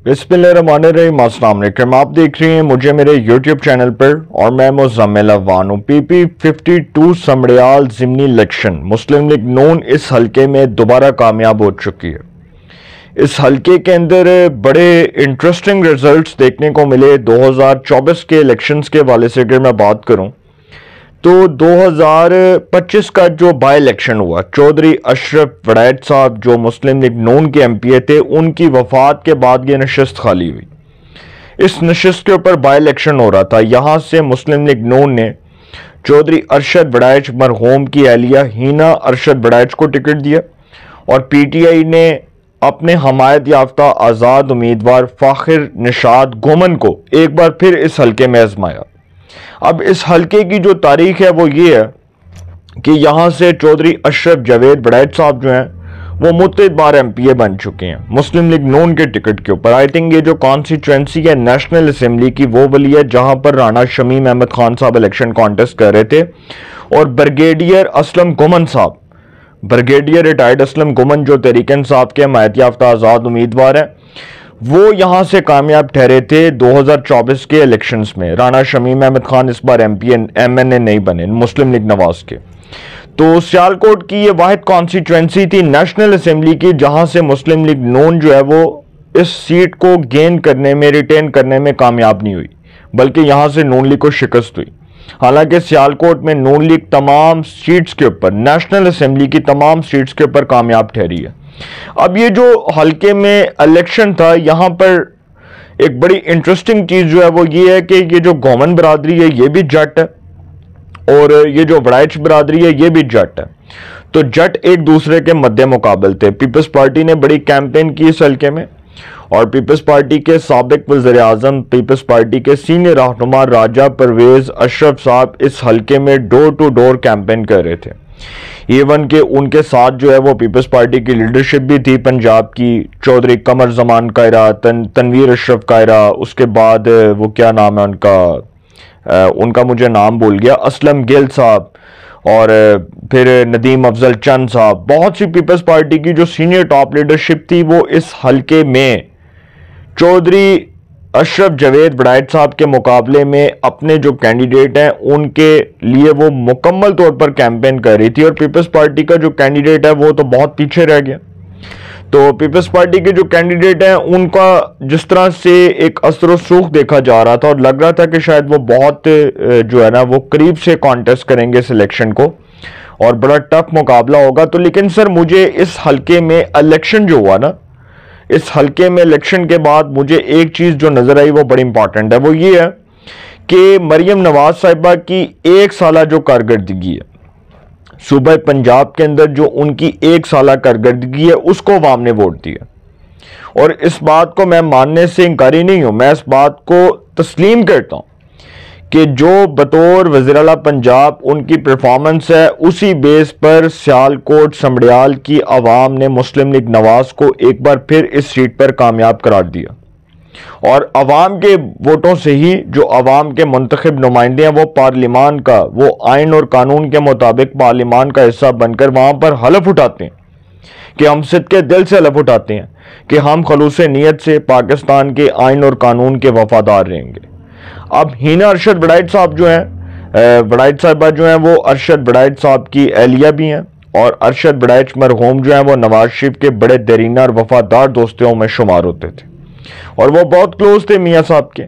बिस्मिल्लाहिर्रहमानिर्रहीम। अस्सलाम वालेकुम। आप देख रहे हैं मुझे मेरे यूट्यूब चैनल पर और मैं मुज़म्मिल अफवान हूँ। PP 52 समड़ियाल ज़िमनी इलेक्शन मुस्लिम लीग नून इस हलके में दोबारा कामयाब हो चुकी है। इस हलके के अंदर बड़े इंटरेस्टिंग रिजल्ट्स देखने को मिले। 2024 के इलेक्शंस के हवाले से अगर मैं बात करूँ तो 2025 का जो बाई इलेक्शन हुआ, चौधरी अशरफ वड़ैच साहब जो मुस्लिम लीग नून के MP थे, उनकी वफात के बाद ये नशिस्त खाली हुई। इस नशिस्त के ऊपर बाई इलेक्शन हो रहा था। यहाँ से मुस्लिम लीग नून ने चौधरी अरशद वड़ैच मरहूम की अहलिया हिना अरशद वड़ैच को टिकट दिया और PTI ने अपने हमायत याफ्ता आज़ाद उम्मीदवार फ़ाखिर निशात गोमन को एक बार फिर इस हलके में आजमाया। अब इस हलके की जो तारीख है वो ये है कि यहाँ से चौधरी अशरफ जावेद वड़ैच साहब जो हैं वो मुतअद्दिद बार MPA बन चुके हैं मुस्लिम लीग नून के टिकट के ऊपर। आई थिंक ये जो कॉन्स्टिट्यूंसी है नेशनल असेंबली की वो वाली है जहाँ पर राना शमीम अहमद खान साहब इलेक्शन कॉन्टेस्ट कर रहे थे और ब्रिगेडियर असलम गुमन साहब, ब्रिगेडियर रिटायर्ड असलम गुमन जो तहरीक इंसाफ के हमायत याफ्ता आज़ाद उम्मीदवार हैं, वो यहाँ से कामयाब ठहरे थे 2024 के इलेक्शंस में। राना शमीम अहमद खान इस बार MNA नहीं बने मुस्लिम लीग नवाज के। तो सियालकोट की ये वाहिद कॉन्स्टिट्यूंसी थी नेशनल असेंबली की जहाँ से मुस्लिम लीग नून जो है वो इस सीट को गेन करने में, रिटेन करने में कामयाब नहीं हुई, बल्कि यहाँ से नून लीग को शिकस्त हुई। हालांकि सियालकोट में नून लीग तमाम सीट्स के ऊपर, नेशनल असेंबली की तमाम सीट्स के ऊपर कामयाब ठहरी है। अब ये जो हलके में इलेक्शन था, यहाँ पर एक बड़ी इंटरेस्टिंग चीज जो है वो ये है कि ये जो गोमन बरादरी है ये भी जट है और ये जो वड़ैच बरादरी है ये भी जट है। तो जट एक दूसरे के मद्दे मुकाबल थे। पीपल्स पार्टी ने बड़ी कैंपेन की इस हलके में और पीपल्स पार्टी के साबिक वज़ीर आज़म, पीपल्स पार्टी के सीनियर रहनुमा राजा परवेज अशरफ साहब इस हलके में डोर टू डोर कैंपेन कर रहे थे। इवन के उनके साथ जो है वो पीपल्स पार्टी की लीडरशिप भी थी पंजाब की, चौधरी कमर जमान कायरा, तनवीर अशरफ कायरा, उसके बाद वो क्या नाम है उनका मुझे नाम भूल गया, असलम गिल साहब और फिर नदीम अफजल चंद साहब। बहुत सी पीपल्स पार्टी की जो सीनियर टॉप लीडरशिप थी वो इस हलके में चौधरी अशरफ जावेद वड़ैच साहब के मुकाबले में अपने जो कैंडिडेट हैं उनके लिए वो मुकम्मल तौर पर कैंपेन कर रही थी और पीपल्स पार्टी का जो कैंडिडेट है वो तो बहुत पीछे रह गया। तो पीपल्स पार्टी के जो कैंडिडेट हैं उनका जिस तरह से एक असर व सूख देखा जा रहा था और लग रहा था कि शायद वो बहुत जो है ना वो करीब से कॉन्टेस्ट करेंगे इस इलेक्शन को और बड़ा टफ मुकाबला होगा। तो लेकिन सर मुझे इस हलके में इलेक्शन जो हुआ ना, इस हलके में इलेक्शन के बाद मुझे एक चीज जो नजर आई वो बड़ी इंपॉर्टेंट है। वो ये है कि मरियम नवाज साहिबा की एक साला जो कारकर्दगी है सूबा पंजाब के अंदर, जो उनकी एक साला कारकर्दगी है उसको अवाम ने वोट दिया और इस बात को मैं मानने से इंकारी नहीं हूं। मैं इस बात को तस्लीम करता हूं कि जो बतौर वज़ीर आला पंजाब उनकी परफॉर्मेंस है उसी बेस पर सियालकोट समड़ियाल की आवाम ने मुस्लिम लीग नवाज को एक बार फिर इस सीट पर कामयाब करार दिया और आवाम के वोटों से ही जो आवाम के मुंतखब नुमाइंदे हैं वो पार्लिमान का, वो आइन और कानून के मुताबिक पार्लिमान का हिस्सा बनकर वहां पर हलफ उठाते हैं कि हम सिद्क़ के दिल से हलफ उठाते हैं कि हम खलूस नीयत से पाकिस्तान के आइन और कानून के वफादार रहेंगे। अब हिना अरशद वड़ैच साहब जो हैं, वड़ैच साहिबा जो हैं वो अरशद वड़ैच साहब की अहलिया भी हैं और अरशद वड़ैच मरहूम जो हैं वो नवाज शरीफ के बड़े दरीना और वफादार दोस्तों में शुमार होते थे और वो बहुत क्लोज थे मियाँ साहब के।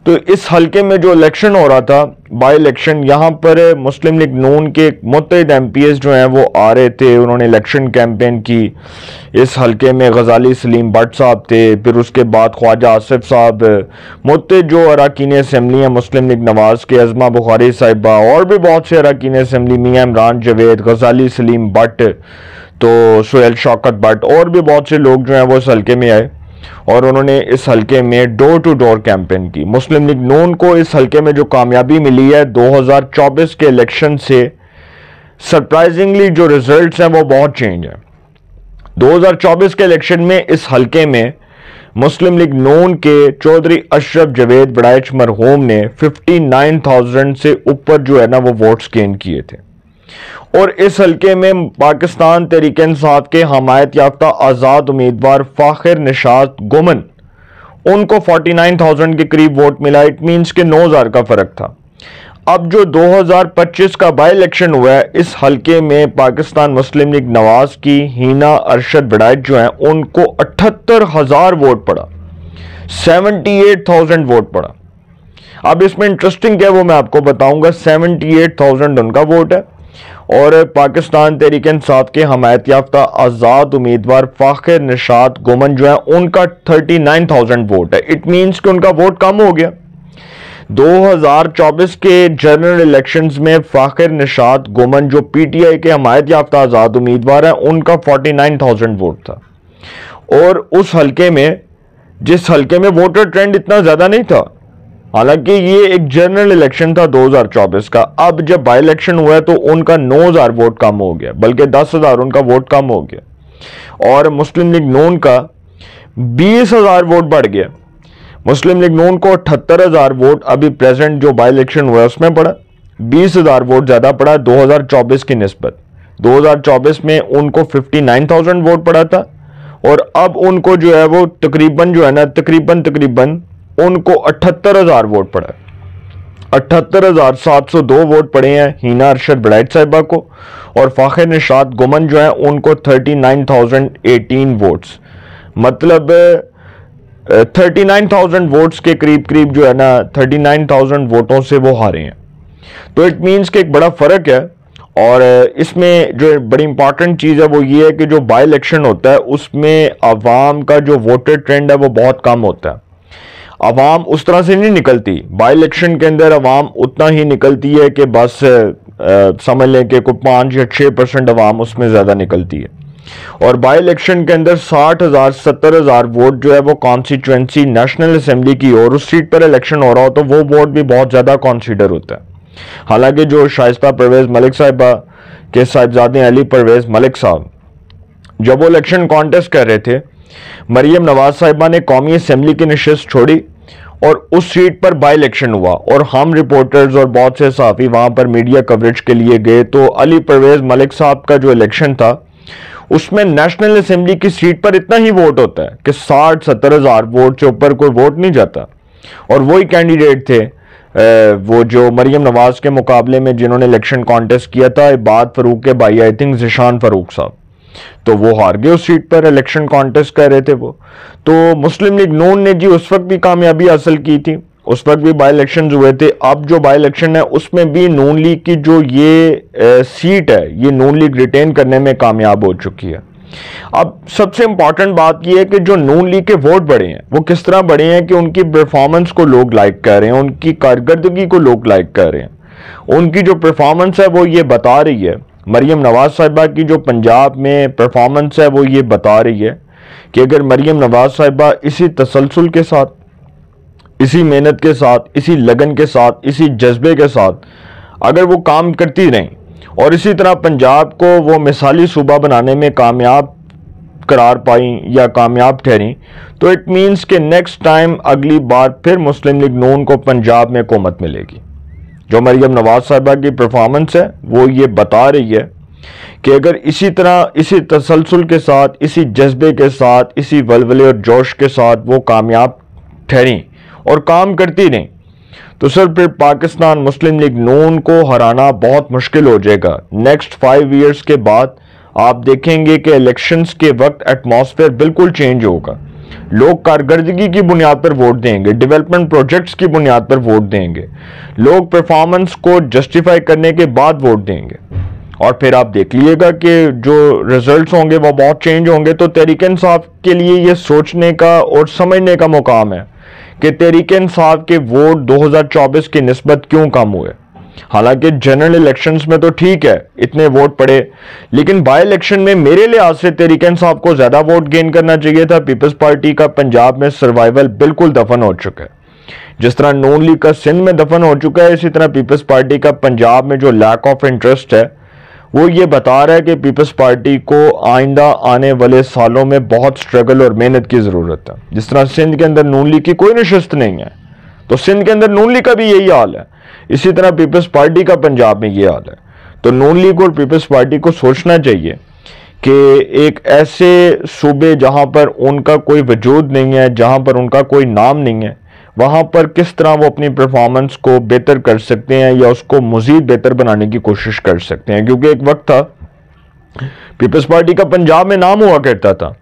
तो इस हलके में जो इलेक्शन हो रहा था बाई इलेक्शन, यहाँ पर मुस्लिम लीग नून के मुतअद्दिद MPs जो हैं वो आ रहे थे, उन्होंने इलेक्शन कैंपेन की। इस हलके में गजाली सलीम भट्ट साहब थे, फिर उसके बाद ख्वाजा आसिफ साहब, मुतअद्दिद जो अरकान असम्बली हैं मुस्लिम लीग नवाज के, अज़मा बुखारी साहिबा और भी बहुत से अरकान असम्बली, मियाँ इमरान जावेद, गजाली सलीम भट्ट, तो सुहेल शौकत भट्ट और भी बहुत से लोग जो हैं वो इस हलके में आए और उन्होंने इस हलके में डोर टू डोर कैंपेन की। मुस्लिम लीग नून को इस हलके में जो कामयाबी मिली है 2024 के इलेक्शन से, सरप्राइजिंगली जो रिजल्ट्स हैं वो बहुत चेंज है। 2024 के इलेक्शन में इस हलके में मुस्लिम लीग नून के चौधरी अशरफ जावेद वड़ैच मरहूम ने 59,000 से ऊपर जो है ना वो वोट्स गेन किए थे और इस हलके में पाकिस्तान तहरीक इंसाफ के हमायत याफ्ता आज़ाद उम्मीदवार फ़ाखिर निशात गोमन उनको 49,000 के करीब वोट मिला। इट मींस के 9,000 का फर्क था। अब जो 2025 का बाई इलेक्शन हुआ है, इस हलके में पाकिस्तान मुस्लिम लीग नवाज की हिना अरशद बड़ाइच जो है उनको 78,000 वोट पड़ा, 78,000 वोट पड़ा। अब इसमें इंटरेस्टिंग क्या है वो मैं आपको बताऊंगा। 78,000 उनका वोट है और पाकिस्तान तहरीक इंसाफ के हमायत याफ्ता आज़ाद उम्मीदवार फ़ाखिर निशात गुमन जो है उनका 39,000 वोट है। इट मीन्स कि उनका वोट कम हो गया। 2024 के जनरल इलेक्शंस में फ़ाखिर निशात गुमन जो पीटीआई के हमायत याफ्ता आज़ाद उम्मीदवार है उनका 49,000 वोट था। और उस हलके में, जिस हलके में वोटर ट्रेंड इतना ज़्यादा नहीं था, हालांकि ये एक जनरल इलेक्शन था 2024 का, अब जब बाई इलेक्शन हुआ है तो उनका 9,000 वोट कम हो गया, बल्कि 10,000 उनका वोट कम हो गया। और मुस्लिम लीग नून का 20,000 वोट बढ़ गया। मुस्लिम लीग नून को 78,000 वोट अभी प्रेजेंट जो बाई इलेक्शन हुआ है उसमें पड़ा, 20,000 वोट ज़्यादा पड़ा 2024 की निस्बत। 2024 में उनको 59,000 वोट पड़ा था और अब उनको जो है वो तकरीबन जो है ना तकरीबन उनको 78,000 वोट पड़ा है। 78,702 वोट पड़े हैं हिना अरशद बड़ाइच साहिबा को और फ़ाखिर निशात गुमन जो है उनको 39,018 वोट्स, मतलब 39,000 वोट्स के करीब जो है ना 39,000 वोटों से वो हारे हैं। तो इट मीन्स कि एक बड़ा फ़र्क है। और इसमें जो बड़ी इंपॉर्टेंट चीज़ है वो ये है कि जो बाई इलेक्शन होता है उसमें आवाम का जो वोटर ट्रेंड है वो बहुत कम होता है। अवाम उस तरह से नहीं निकलती। बाई इलेक्शन के अंदर अवाम उतना ही निकलती है कि बस समझ लें कि कोई 5 या 6% अवाम उसमें ज़्यादा निकलती है। और बाई इलेक्शन के अंदर 60,000 70,000 वोट जो है वो कॉन्स्टिट्यूंसी नेशनल असेंबली की और उस सीट पर इलेक्शन हो रहा हो तो वो वोट भी बहुत ज़्यादा कंसीडर होता है। हालांकि जो शाइस्ता परवेज़ मलिक साहिबा के साहिबजादे अली परवेज़ मलिक साहब जब वो इलेक्शन कॉन्टेस्ट कर रहे थे, मरियम नवाज साहिबा ने कौमी असेंबली की नशिस्त छोड़ी और उस सीट पर बाई इलेक्शन हुआ और हम रिपोर्टर्स और बहुत से सहाफ़ी वहां पर मीडिया कवरेज के लिए गए। तो अली परवेज़ मलिक साहब का जो इलेक्शन था उसमें नेशनल असेंबली की सीट पर इतना ही वोट होता है कि 60-70,000 वोट से ऊपर कोई वोट नहीं जाता। और वही कैंडिडेट थे वो जो मरियम नवाज के मुकाबले में जिन्होंने इलेक्शन कॉन्टेस्ट किया था, इबाद फरूक के भाई, आई थिंक ज़िशान फरूक साहब, तो वो हार गए उस सीट पर। इलेक्शन कॉन्टेस्ट कर रहे थे वो। तो मुस्लिम लीग नून ने जी उस वक्त भी कामयाबी हासिल की थी, उस वक्त भी बाई इलेक्शन हुए थे। अब जो बाई इलेक्शन है उसमें भी नून लीग की जो ये सीट है ये नून लीग रिटेन करने में कामयाब हो चुकी है। अब सबसे इंपॉर्टेंट बात यह है कि जो नून लीग के वोट बढ़े हैं वो किस तरह बढ़े हैं कि उनकी परफॉर्मेंस को लोग लाइक कर रहे हैं, उनकी कारकर्दगी को लोग लाइक कर रहे हैं। उनकी जो परफॉर्मेंस है वो ये बता रही है, मरियम नवाज साहिबा की जो पंजाब में परफॉर्मेंस है वो ये बता रही है कि अगर मरियम नवाज साहिबा इसी तसलसल के साथ, इसी मेहनत के साथ, इसी लगन के साथ, इसी जज्बे के साथ अगर वो काम करती रहें और इसी तरह पंजाब को वो मिसाली सूबा बनाने में कामयाब करार पाई या कामयाब ठहरी, तो इट मीन्स कि नेक्स्ट टाइम अगली बार फिर मुस्लिम लीग नून को पंजाब में हुकूमत मिलेगी। जो मरियम नवाज साहिबा की परफॉर्मेंस है वो ये बता रही है कि अगर इसी तरह, इसी तसलसल के साथ, इसी जज्बे के साथ, इसी वलवले और जोश के साथ वो कामयाब ठहरी और काम करती नहीं, तो सर फिर पाकिस्तान मुस्लिम लीग नून को हराना बहुत मुश्किल हो जाएगा। नेक्स्ट 5 ईयर्स के बाद आप देखेंगे कि इलेक्शंस के वक्त एटमॉस्फेयर बिल्कुल चेंज होगा। लोग कारकर्दगी की बुनियाद पर वोट देंगे, डेवलपमेंट प्रोजेक्ट्स की बुनियाद पर वोट देंगे, लोग परफॉर्मेंस को जस्टिफाई करने के बाद वोट देंगे। और फिर आप देख लीजिएगा कि जो रिजल्ट्स होंगे वो बहुत चेंज होंगे। तो तहरीक इंसाफ के लिए ये सोचने का और समझने का मुकाम है कि तहरीक इंसाफ के वोट 2024 की निस्बत क्यों कम हुए। हालांकि जनरल इलेक्शंस में तो ठीक है इतने वोट पड़े, लेकिन बाई इलेक्शन में मेरे लिहाज से तहरीक इंसाफ को ज्यादा वोट गेन करना चाहिए था। पीपल्स पार्टी का पंजाब में सर्वाइवल बिल्कुल दफन हो चुका है। जिस तरह नून लीग का सिंध में दफन हो चुका है, इसी तरह पीपल्स पार्टी का पंजाब में जो लैक ऑफ इंटरेस्ट है वो ये बता रहा है कि पीपल्स पार्टी को आइंदा आने वाले सालों में बहुत स्ट्रगल और मेहनत की जरूरत है। जिस तरह सिंध के अंदर नून लीग की कोई नशिस्त नहीं है, तो सिंध के अंदर नून लीग का भी यही हाल है। इसी तरह पीपल्स पार्टी का पंजाब में ये हाल है। तो नून लीग और पीपल्स पार्टी को सोचना चाहिए कि एक ऐसे सूबे जहां पर उनका कोई वजूद नहीं है, जहां पर उनका कोई नाम नहीं है, वहां पर किस तरह वो अपनी परफॉर्मेंस को बेहतर कर सकते हैं या उसको मजीद बेहतर बनाने की कोशिश कर सकते हैं। क्योंकि एक वक्त था पीपल्स पार्टी का पंजाब में नाम हुआ करता था।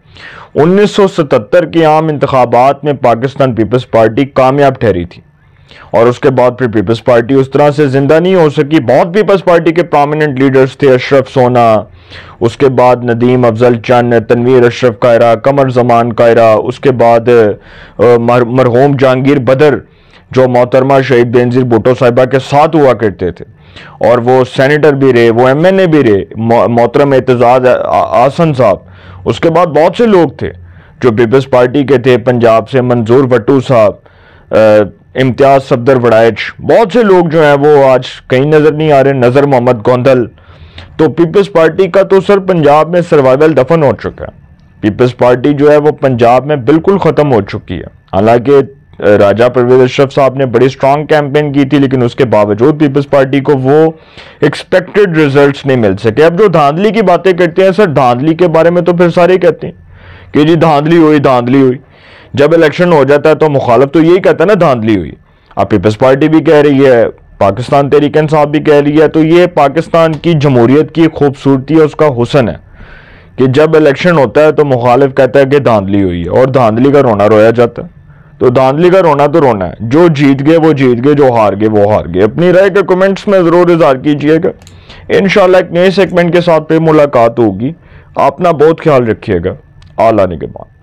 1977 के आम इंतखाबात में पाकिस्तान पीपल्स पार्टी कामयाब ठहरी थी और उसके बाद फिर पीपल्स पार्टी उस तरह से जिंदा नहीं हो सकी। बहुत पीपल्स पार्टी के प्रोमिनेंट लीडर्स थे, अशरफ सोना, उसके बाद नदीम अफजल चंद, तनवीर अशरफ कायरा, कमर जमान कायरा, उसके बाद मरहूम जहांगीर बदर जो मोहतरमा शहीद बेनजीर भुट्टो साहिबा के साथ हुआ करते थे और वो सेनेटर भी रहे, वो MNA भी रहे, मोहतरम एतजाज आसन साहब। उसके बाद बहुत से लोग थे जो पीपल्स पार्टी के थे, पंजाब से मंजूर भट्टू साहब, इम्तियाज सफदर वड़ाइच, बहुत से लोग जो हैं वो आज कहीं नजर नहीं आ रहे, नजर मोहम्मद गोंदल। तो पीपल्स पार्टी का तो सर पंजाब में सर्वाइवल दफन हो चुका है। पीपल्स पार्टी जो है वो पंजाब में बिल्कुल खत्म हो चुकी है। हालांकि राजा परवेज अशरफ साहब ने बड़ी स्ट्रांग कैंपेन की थी, लेकिन उसके बावजूद पीपल्स पार्टी को वो एक्सपेक्टेड रिजल्ट्स नहीं मिल सके। अब जो धांधली की बातें करते हैं सर, धांधली के बारे में तो फिर सारे कहते हैं कि जी धांधली हुई, धांधली हुई। जब इलेक्शन हो जाता है तो मुखालिफ तो यही कहता है ना धांधली हुई। अब पीपल्स पार्टी भी कह रही है, पाकिस्तान तहरीक इंसाफ भी कह रही है। तो ये पाकिस्तान की जमहूरियत की खूबसूरती है, उसका हुस्न है कि जब इलेक्शन होता है तो मुखालिफ कहता है कि धांधली हुई है और धांधली का रोना रोया जाता है। तो धांधली का रोना तो रोना है, जो जीत गए वो जीत गए, जो हार गए वो हार गए। अपनी राय के कमेंट्स में जरूर इज़हार कीजिएगा। इंशाल्लाह एक नए सेगमेंट के साथ फिर मुलाकात होगी। अपना बहुत ख्याल रखिएगा। आला निगहबान।